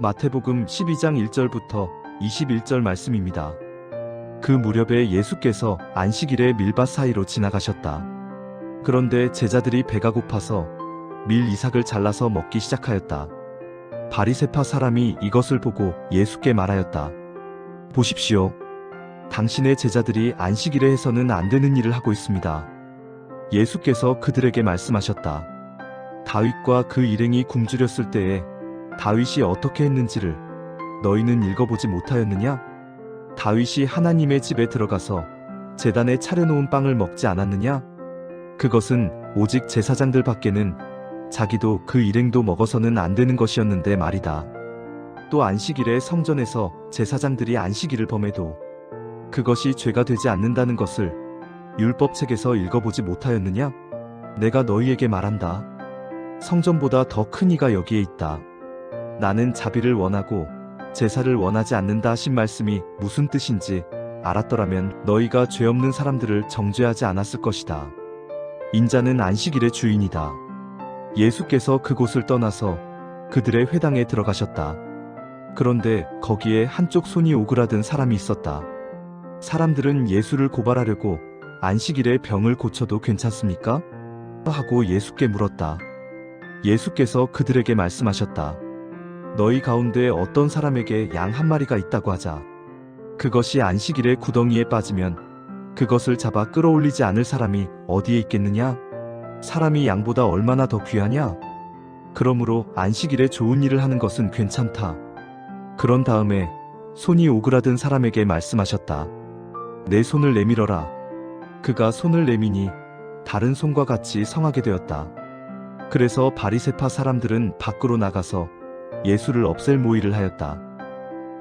마태복음 12장 1절부터 21절 말씀입니다. 그 무렵에 예수께서 안식일에 밀밭 사이로 지나가셨다. 그런데 제자들이 배가 고파서 밀 이삭을 잘라서 먹기 시작하였다. 바리새파 사람이 이것을 보고 예수께 말하였다. 보십시오. 당신의 제자들이 안식일에 해서는 안 되는 일을 하고 있습니다. 예수께서 그들에게 말씀하셨다. 다윗과 그 일행이 굶주렸을 때에 다윗이 어떻게 했는지를 너희는 읽어보지 못하였느냐? 다윗이 하나님의 집에 들어가서 제단에 차려놓은 빵을 먹지 않았느냐? 그것은 오직 제사장들 밖에는 자기도 그 일행도 먹어서는 안 되는 것이었는데 말이다. 또 안식일에 성전에서 제사장들이 안식일을 범해도 그것이 죄가 되지 않는다는 것을 율법책에서 읽어보지 못하였느냐? 내가 너희에게 말한다. 성전보다 더 큰 이가 여기에 있다. 나는 자비를 원하고 제사를 원하지 않는다 하신 말씀이 무슨 뜻인지 알았더라면 너희가 죄 없는 사람들을 정죄하지 않았을 것이다. 인자는 안식일의 주인이다. 예수께서 그곳을 떠나서 그들의 회당에 들어가셨다. 그런데 거기에 한쪽 손이 오그라든 사람이 있었다. 사람들은 예수를 고발하려고 안식일에 병을 고쳐도 괜찮습니까? 하고 예수께 물었다. 예수께서 그들에게 말씀하셨다. 너희 가운데 어떤 사람에게 양 한 마리가 있다고 하자. 그것이 안식일에 구덩이에 빠지면 그것을 잡아 끌어올리지 않을 사람이 어디에 있겠느냐? 사람이 양보다 얼마나 더 귀하냐? 그러므로 안식일에 좋은 일을 하는 것은 괜찮다. 그런 다음에 손이 오그라든 사람에게 말씀하셨다. 내 손을 내밀어라. 그가 손을 내미니 다른 손과 같이 성하게 되었다. 그래서 바리새파 사람들은 밖으로 나가서 예수를 없앨 모의를 하였다.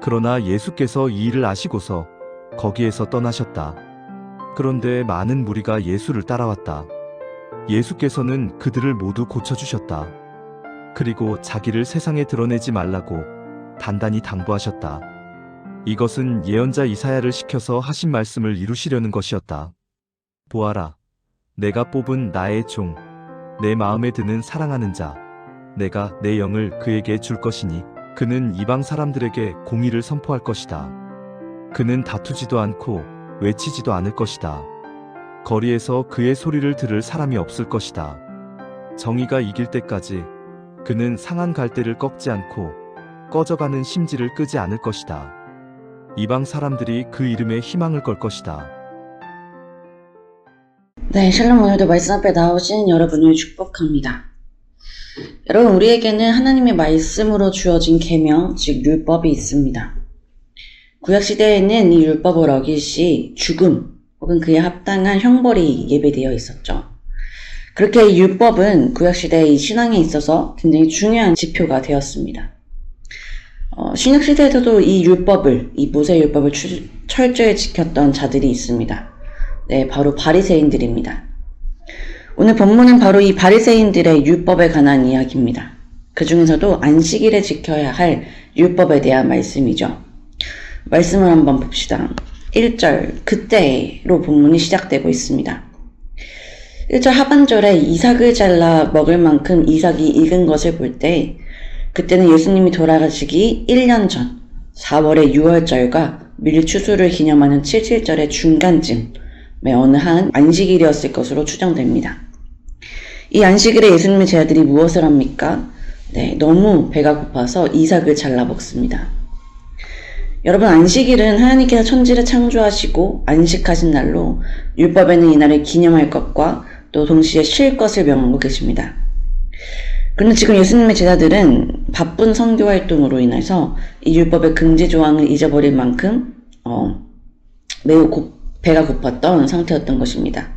그러나 예수께서 이 일을 아시고서 거기에서 떠나셨다. 그런데 많은 무리가 예수를 따라왔다. 예수께서는 그들을 모두 고쳐주셨다. 그리고 자기를 세상에 드러내지 말라고 단단히 당부하셨다. 이것은 예언자 이사야를 시켜서 하신 말씀을 이루시려는 것이었다. 보아라, 내가 뽑은 나의 종, 내 마음에 드는 사랑하는 자, 내가 내 영을 그에게 줄 것이니 그는 이방 사람들에게 공의를 선포할 것이다. 그는 다투지도 않고 외치지도 않을 것이다. 거리에서 그의 소리를 들을 사람이 없을 것이다. 정의가 이길 때까지 그는 상한 갈대를 꺾지 않고 꺼져가는 심지를 끄지 않을 것이다. 이방 사람들이 그 이름에 희망을 걸 것이다. 네, 샬롬. 오늘도 말씀 앞에 나오신 여러분을 축복합니다. 여러분, 우리에게는 하나님의 말씀으로 주어진 계명, 즉 율법이 있습니다. 구약시대에는 이 율법을 어길 시 죽음 혹은 그에 합당한 형벌이 예배되어 있었죠. 그렇게 이 율법은 구약시대의 신앙에 있어서 굉장히 중요한 지표가 되었습니다. 신약시대에서도 이 율법을, 이 모세율법을 철저히 지켰던 자들이 있습니다. 네, 바로 바리새인들입니다. 오늘 본문은 바로 이 바리새인들의 율법에 관한 이야기입니다. 그 중에서도 안식일에 지켜야 할 율법에 대한 말씀이죠. 말씀을 한번 봅시다. 1절, 그때로 본문이 시작되고 있습니다. 1절 하반절에 이삭을 잘라 먹을 만큼 이삭이 익은 것을 볼 때, 그때는 예수님이 돌아가시기 1년 전 4월의 6월절과 밀 추수를 기념하는 77절의 중간쯤 어느 한 안식일이었을 것으로 추정됩니다. 이 안식일에 예수님의 제자들이 무엇을 합니까? 네, 너무 배가 고파서 이삭을 잘라 먹습니다. 여러분, 안식일은 하나님께서 천지를 창조하시고 안식하신 날로 율법에는 이날을 기념할 것과 또 동시에 쉴 것을 명하고 계십니다. 그런데 지금 예수님의 제자들은 바쁜 선교 활동으로 인해서 이 율법의 금지 조항을 잊어버릴 만큼 매우 배가 고팠던 상태였던 것입니다.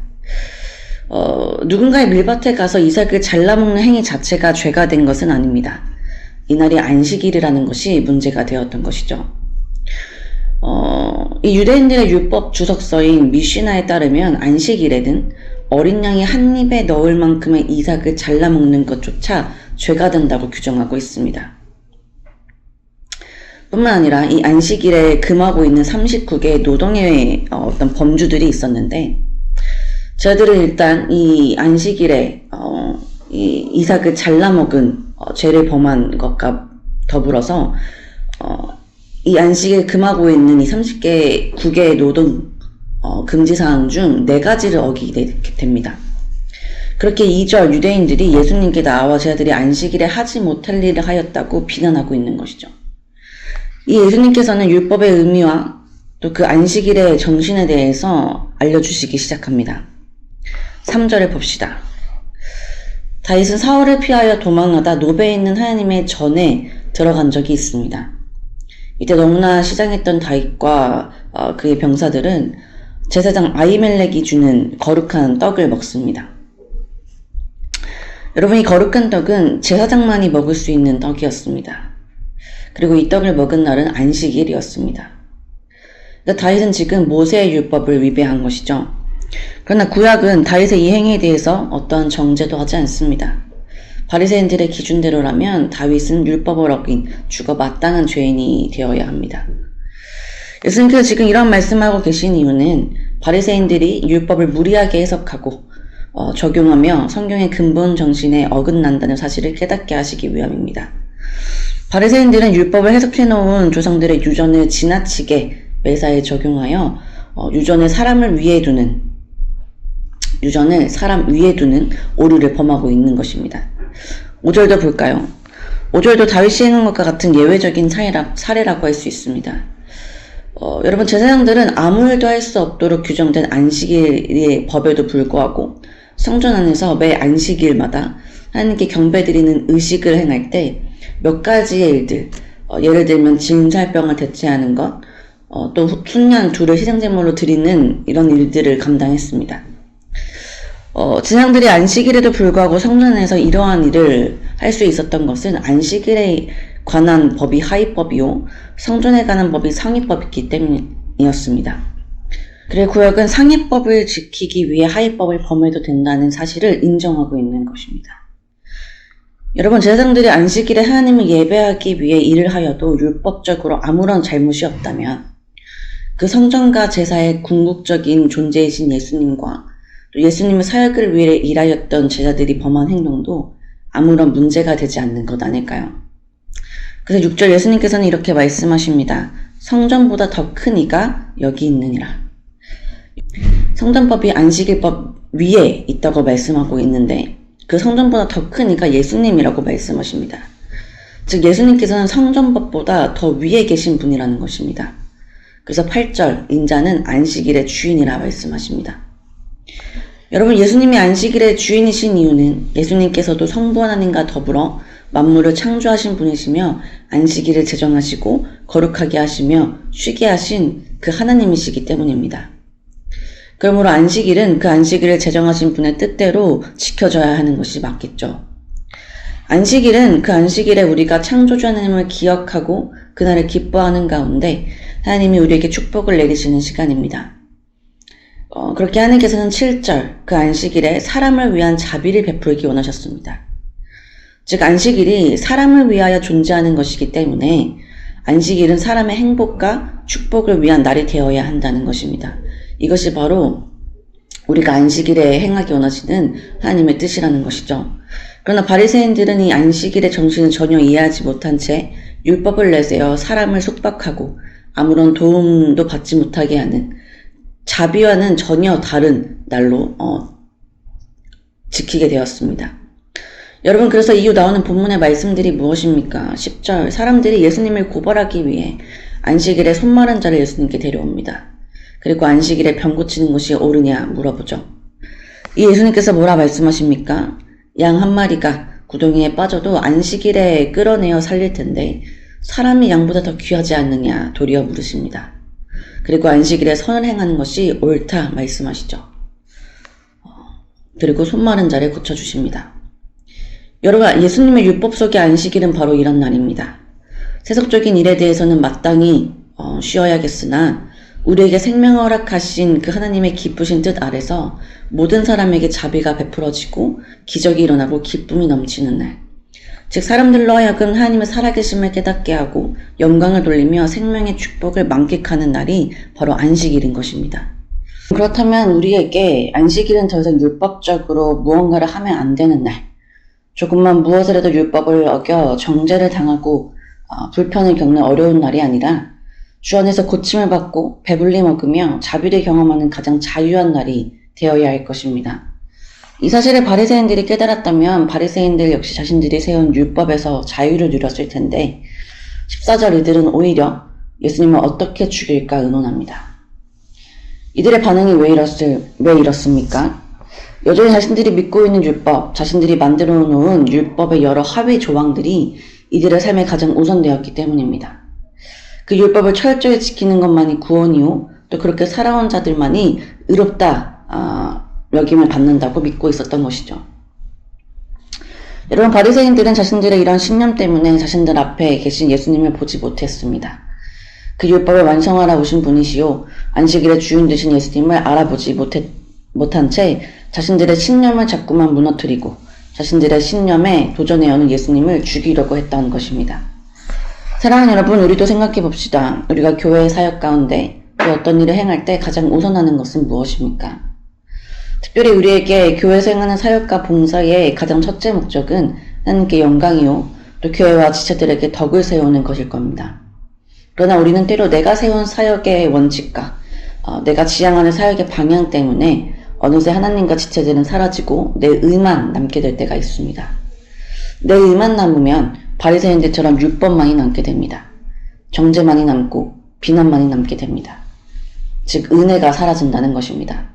누군가의 밀밭에 가서 이삭을 잘라먹는 행위 자체가 죄가 된 것은 아닙니다. 이날이 안식일이라는 것이 문제가 되었던 것이죠. 이 유대인들의 율법 주석서인 미시나에 따르면 안식일에는 어린 양이 한 입에 넣을 만큼의 이삭을 잘라먹는 것조차 죄가 된다고 규정하고 있습니다. 뿐만 아니라 이 안식일에 금하고 있는 39개의 노동의 어떤 범주들이 있었는데, 저들은 일단 이 안식일에 이 이삭을 잘라먹은 죄를 범한 것과 더불어서 이 안식일 금하고 있는 이 30개, 9개의 노동 금지사항 중 4가지를 어기게 됩니다. 그렇게 2절 유대인들이 예수님께 나와 제자들이 안식일에 하지 못할 일을 하였다고 비난하고 있는 것이죠. 이 예수님께서는 율법의 의미와 또 그 안식일의 정신에 대해서 알려주시기 시작합니다. 3절을 봅시다. 다윗은 사울을 피하여 도망하다 노베에 있는 하나님의 전에 들어간 적이 있습니다. 이때 너무나 시장했던 다윗과 그의 병사들은 제사장 아히멜렉이 주는 거룩한 떡을 먹습니다. 여러분, 이 거룩한 떡은 제사장만이 먹을 수 있는 떡이었습니다. 그리고 이 떡을 먹은 날은 안식일이었습니다. 그러니까 다윗은 지금 모세의 율법을 위배한 것이죠. 그러나 구약은 다윗의 이 행위에 대해서 어떠한 정죄도 하지 않습니다. 바리새인들의 기준대로라면 다윗은 율법을 어긴 죽어 마땅한 죄인이 되어야 합니다. 예수님께서 지금 이런 말씀하고 계신 이유는 바리새인들이 율법을 무리하게 해석하고 적용하며 성경의 근본 정신에 어긋난다는 사실을 깨닫게 하시기 위함입니다. 바리새인들은 율법을 해석해 놓은 조상들의 유전을 지나치게 매사에 적용하여 유전을 사람 위에 두는 오류를 범하고 있는 것입니다. 5절도 볼까요? 5절도 다윗이 행한 것과 같은 예외적인 사례라고 할 수 있습니다. 여러분, 제사장들은 아무 일도 할 수 없도록 규정된 안식일의 법에도 불구하고 성전 안에서 매 안식일마다 하나님께 경배드리는 의식을 행할 때 몇 가지의 일들, 예를 들면 진살병을 대체하는 것, 또 훗년 둘을 희생제물로 드리는 이런 일들을 감당했습니다. 제사장들이 안식일에도 불구하고 성전에서 이러한 일을 할 수 있었던 것은 안식일에 관한 법이 하위법이요, 성전에 관한 법이 상위법이기 때문이었습니다. 그리고 구약은 상위법을 지키기 위해 하위법을 범해도 된다는 사실을 인정하고 있는 것입니다. 여러분, 제사장들이 안식일에 하나님을 예배하기 위해 일을 하여도 율법적으로 아무런 잘못이 없다면 그 성전과 제사의 궁극적인 존재이신 예수님과 또 예수님의 사역을 위해 일하였던 제자들이 범한 행동도 아무런 문제가 되지 않는 것 아닐까요? 그래서 6절 예수님께서는 이렇게 말씀하십니다. 성전보다 더 큰 이가 여기 있느니라. 성전법이 안식일법 위에 있다고 말씀하고 있는데 그 성전보다 더 큰 이가 예수님이라고 말씀하십니다. 즉 예수님께서는 성전법보다 더 위에 계신 분이라는 것입니다. 그래서 8절 인자는 안식일의 주인이라 말씀하십니다. 여러분, 예수님이 안식일의 주인이신 이유는 예수님께서도 성부 하나님과 더불어 만물을 창조하신 분이시며 안식일을 제정하시고 거룩하게 하시며 쉬게 하신 그 하나님이시기 때문입니다. 그러므로 안식일은 그 안식일을 제정하신 분의 뜻대로 지켜져야 하는 것이 맞겠죠. 안식일은 그 안식일에 우리가 창조주 하나님을 기억하고 그날을 기뻐하는 가운데 하나님이 우리에게 축복을 내리시는 시간입니다. 그렇게 하나님께서는 7절 그 안식일에 사람을 위한 자비를 베풀기 원하셨습니다. 즉 안식일이 사람을 위하여 존재하는 것이기 때문에 안식일은 사람의 행복과 축복을 위한 날이 되어야 한다는 것입니다. 이것이 바로 우리가 안식일에 행하기 원하시는 하나님의 뜻이라는 것이죠. 그러나 바리새인들은 이 안식일의 정신을 전혀 이해하지 못한 채 율법을 내세워 사람을 속박하고 아무런 도움도 받지 못하게 하는 자비와는 전혀 다른 날로 지키게 되었습니다. 여러분, 그래서 이후 나오는 본문의 말씀들이 무엇입니까? 10절 사람들이 예수님을 고발하기 위해 안식일에 손마른 자를 예수님께 데려옵니다. 그리고 안식일에 병 고치는 것이 옳으냐 물어보죠. 이 예수님께서 뭐라 말씀하십니까? 양 한 마리가 구덩이에 빠져도 안식일에 끌어내어 살릴 텐데 사람이 양보다 더 귀하지 않느냐 도리어 물으십니다. 그리고 안식일에 선을 행하는 것이 옳다 말씀하시죠. 그리고 손마른 자를 고쳐주십니다. 여러분, 예수님의 율법 속의 안식일은 바로 이런 날입니다. 세속적인 일에 대해서는 마땅히 쉬어야겠으나 우리에게 생명을 허락하신 그 하나님의 기쁘신 뜻 아래서 모든 사람에게 자비가 베풀어지고 기적이 일어나고 기쁨이 넘치는 날, 즉 사람들로 하여금 하나님의 살아계심을 깨닫게 하고 영광을 돌리며 생명의 축복을 만끽하는 날이 바로 안식일인 것입니다. 그렇다면 우리에게 안식일은 더 이상 율법적으로 무언가를 하면 안 되는 날, 조금만 무엇이라도 율법을 어겨 정죄를 당하고 불편을 겪는 어려운 날이 아니라 주 안에서 고침을 받고 배불리 먹으며 자비를 경험하는 가장 자유한 날이 되어야 할 것입니다. 이 사실을 바리새인들이 깨달았다면 바리새인들 역시 자신들이 세운 율법에서 자유를 누렸을 텐데 14절 이들은 오히려 예수님을 어떻게 죽일까 의논합니다. 이들의 반응이 왜 이렇습니까? 여전히 자신들이 믿고 있는 율법, 자신들이 만들어 놓은 율법의 여러 하위 조항들이 이들의 삶에 가장 우선되었기 때문입니다. 그 율법을 철저히 지키는 것만이 구원이요, 또 그렇게 살아온 자들만이 의롭다 여김을 받는다고 믿고 있었던 것이죠. 여러분, 바리새인들은 자신들의 이런 신념 때문에 자신들 앞에 계신 예수님을 보지 못했습니다. 그 율법을 완성하라 오신 분이시요 안식일의 주인 되신 예수님을 알아보지 못한 채 자신들의 신념을 자꾸만 무너뜨리고 자신들의 신념에 도전해오는 예수님을 죽이려고 했던 것입니다. 사랑하는 여러분, 우리도 생각해 봅시다. 우리가 교회의 사역 가운데 또 어떤 일을 행할 때 가장 우선하는 것은 무엇입니까? 특별히 우리에게 교회에서 행하는 사역과 봉사의 가장 첫째 목적은 하나님께 영광이요, 또 교회와 지체들에게 덕을 세우는 것일 겁니다. 그러나 우리는 때로 내가 세운 사역의 원칙과 내가 지향하는 사역의 방향 때문에 어느새 하나님과 지체들은 사라지고 내 의만 남게 될 때가 있습니다. 내 의만 남으면 바리새인들처럼 율법만이 남게 됩니다. 정죄만이 남고 비난만이 남게 됩니다. 즉 은혜가 사라진다는 것입니다.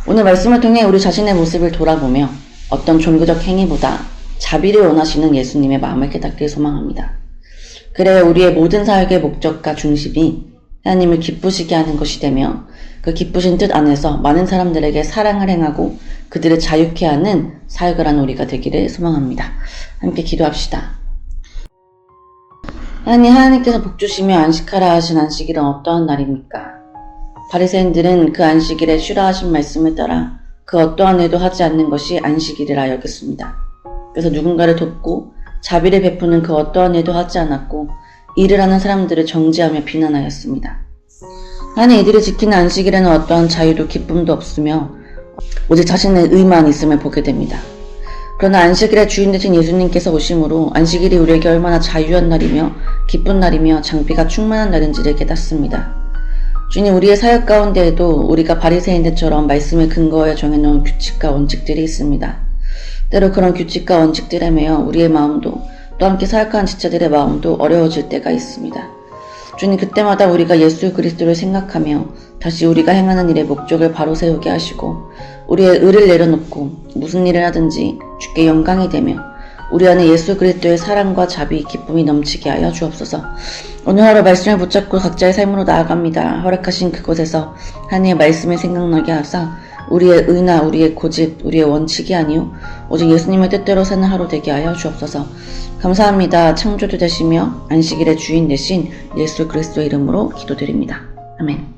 오늘 말씀을 통해 우리 자신의 모습을 돌아보며 어떤 종교적 행위보다 자비를 원하시는 예수님의 마음을 깨닫길 소망합니다. 그래야 우리의 모든 사역의 목적과 중심이 하나님을 기쁘시게 하는 것이 되며 그 기쁘신 뜻 안에서 많은 사람들에게 사랑을 행하고 그들을 자유케 하는 사역을 하는 우리가 되기를 소망합니다. 함께 기도합시다. 하나님께서 복 주시며 안식하라 하신 안식일은 어떠한 날입니까? 바리새인들은 그 안식일에 쉬라 하신 말씀을 따라 그 어떠한 일도 하지 않는 것이 안식일이라 여겼습니다. 그래서 누군가를 돕고 자비를 베푸는 그 어떠한 일도 하지 않았고 일을 하는 사람들을 정죄하며 비난하였습니다. 하나님, 이들이 지키는 안식일에는 어떠한 자유도 기쁨도 없으며 오직 자신의 의만 있음을 보게 됩니다. 그러나 안식일의 주인 되신 예수님께서 오심으로 안식일이 우리에게 얼마나 자유한 날이며 기쁜 날이며 장비가 충만한 날인지를 깨닫습니다. 주님, 우리의 사역 가운데에도 우리가 바리새인들처럼 말씀을 근거해 정해놓은 규칙과 원칙들이 있습니다. 때로 그런 규칙과 원칙들에 매여 우리의 마음도 또 함께 사역하는 지체들의 마음도 어려워질 때가 있습니다. 주님, 그때마다 우리가 예수 그리스도를 생각하며 다시 우리가 행하는 일의 목적을 바로 세우게 하시고 우리의 의를 내려놓고 무슨 일을 하든지 주께 영광이 되며 우리 안에 예수 그리스도의 사랑과 자비, 기쁨이 넘치게 하여 주옵소서. 오늘 하루 말씀을 붙잡고 각자의 삶으로 나아갑니다. 허락하신 그곳에서 하나님의 말씀을 생각나게 하사 우리의 의나 우리의 고집, 우리의 원칙이 아니요 오직 예수님의 뜻대로 사는 하루 되게 하여 주옵소서. 감사합니다. 창조주 되시며 안식일의 주인 되신 예수 그리스도의 이름으로 기도드립니다. 아멘.